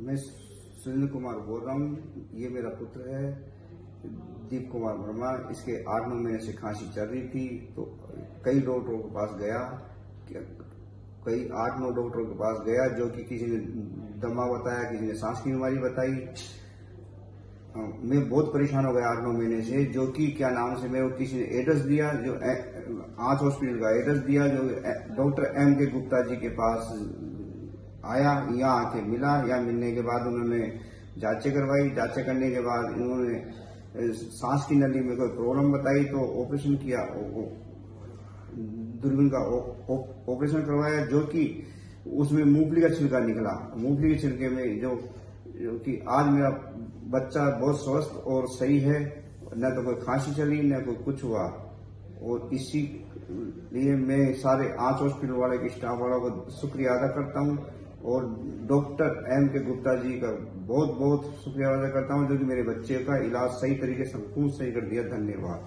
मैं सुरेंद्र कुमार बोल रहा हूँ। ये मेरा पुत्र है दीप कुमार वर्मा। इसके 8-9 महीने से खांसी चल रही थी, तो कई डॉक्टरों के पास गया, कई 8-9 डॉक्टरों के पास गया, जो कि किसी ने दमा बताया, किसी ने सांस की बीमारी बताई। मैं बहुत परेशान हो गया 8-9 महीने से, जो कि क्या नाम से मेरे को किसी ने एड्रेस दिया, जो आंच हॉस्पिटल का एड्रेस दिया, जो डॉक्टर M.K. गुप्ता जी के पास आया। यहाँ आके मिला। यहाँ मिलने के बाद उन्होंने जांचें करवाई। जांचें करने के बाद इन्होंने सांस की नली में कोई प्रॉब्लम बताई, तो ऑपरेशन किया, दूरबीन का ऑपरेशन करवाया, जो कि उसमें मूंगफली का छिलका निकला। मूंगफली के छिलके में जो कि आज मेरा बच्चा बहुत स्वस्थ और सही है, न तो कोई खांसी चली, न कोई कुछ हुआ। और इसी लिए मैं सारे आंच हॉस्पिटल वाले के स्टाफ वालों को शुक्रिया अदा करता हूँ, और डॉक्टर M.K. गुप्ता जी का बहुत बहुत शुक्रिया अदा करता हूँ, जो कि मेरे बच्चे का इलाज सही तरीके से संपूर्ण सही कर दिया। धन्यवाद।